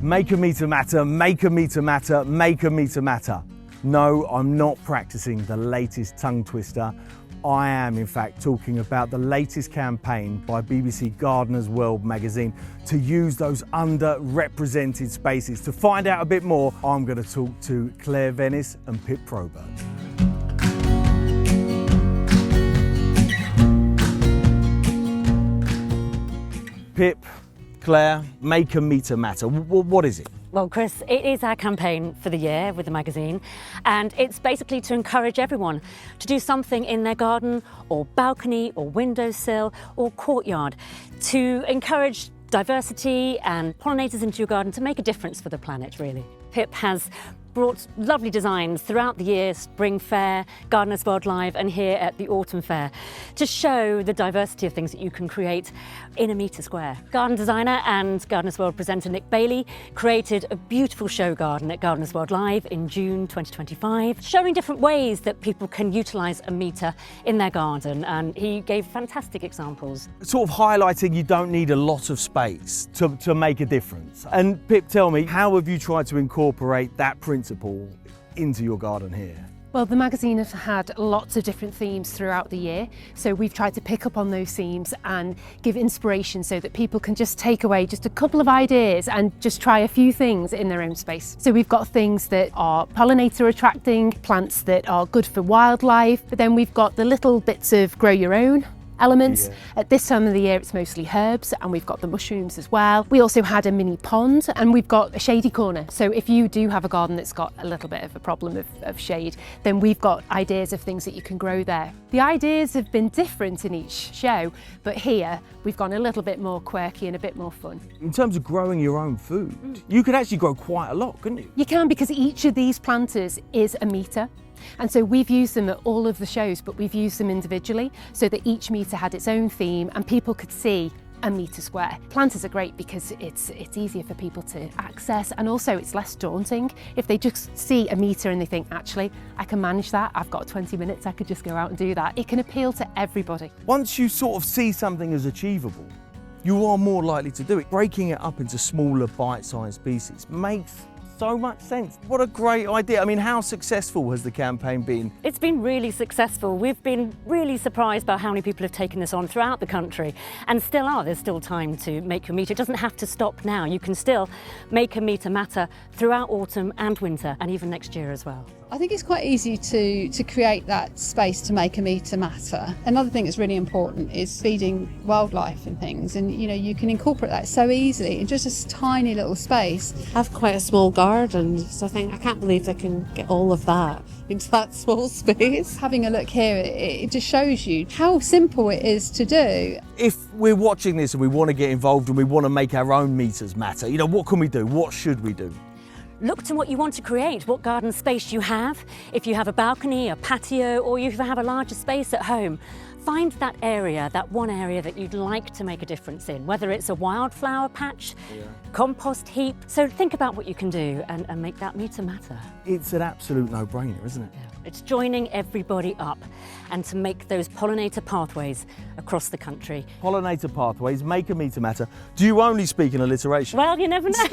Make a metre matter, make a metre matter, make a metre matter. No, I'm not practicing the latest tongue twister. I am, in fact, talking about the latest campaign by BBC Gardener's World magazine to use those underrepresented spaces. To find out a bit more, I'm going to talk to Claire Venice and Pip Probert. Pip, Claire, make a metre matter. What is it? Well, Chris, it is our campaign for the year with the magazine, and it's basically to encourage everyone to do something in their garden or balcony or windowsill or courtyard to encourage diversity and pollinators into your garden to make a difference for the planet, really. Pip has brought lovely designs throughout the year, Spring Fair, Gardeners World Live, and here at the Autumn Fair, to show the diversity of things that you can create in a metre square. Garden designer and Gardeners World presenter Nick Bailey created a beautiful show garden at Gardeners World Live in June 2025, showing different ways that people can utilise a metre in their garden, and he gave fantastic examples. Sort of highlighting you don't need a lot of space to make a difference. And Pip, tell me, how have you tried to incorporate that principle into your garden here? Well, the magazine has had lots of different themes throughout the year, so we've tried to pick up on those themes and give inspiration so that people can just take away just a couple of ideas and just try a few things in their own space. So we've got things that are pollinator attracting, plants that are good for wildlife, but then we've got the little bits of grow your own elements. Yeah. At this time of the year it's mostly herbs, and we've got the mushrooms as well. We also had a mini pond, and we've got a shady corner. So if you do have a garden that's got a little bit of a problem of shade, then we've got ideas of things that you can grow there. The ideas have been different in each show, but here we've gone a little bit more quirky and a bit more fun. In terms of growing your own food, you could actually grow quite a lot, couldn't you? You can, because each of these planters is a metre. And so we've used them at all of the shows, but we've used them individually so that each metre had its own theme and people could see a metre square. Planters are great because it's easier for people to access, and also it's less daunting. If they just see a metre and they think, actually, I can manage that, I've got 20 minutes, I could just go out and do that. It can appeal to everybody. Once you sort of see something as achievable, you are more likely to do it. Breaking it up into smaller bite-sized pieces makes so much sense. What a great idea. I mean, how successful has the campaign been? It's been really successful. We've been really surprised by how many people have taken this on throughout the country, and still are. There's still time to make your metre. It doesn't have to stop now. You can still make a metre matter throughout autumn and winter, and even next year as well. I think it's quite easy to create that space to make a metre matter. Another thing that's really important is feeding wildlife and things, and you can incorporate that so easily in just this tiny little space. I have quite a small garden, so I can't believe they can get all of that into that small space. Having a look here, it just shows you how simple it is to do. If we're watching this and we want to get involved and we want to make our own metres matter, what can we do? What should we do? Look to what you want to create, what garden space you have. If you have a balcony, a patio, or you have a larger space at home, find that area, that one area that you'd like to make a difference in, whether it's a wildflower patch, compost heap. So think about what you can do and make that metre matter. It's an absolute no-brainer, isn't it? Yeah. It's joining everybody up and to make those pollinator pathways across the country. Pollinator pathways, make a metre matter. Do you only speak in alliteration? Well, you never know.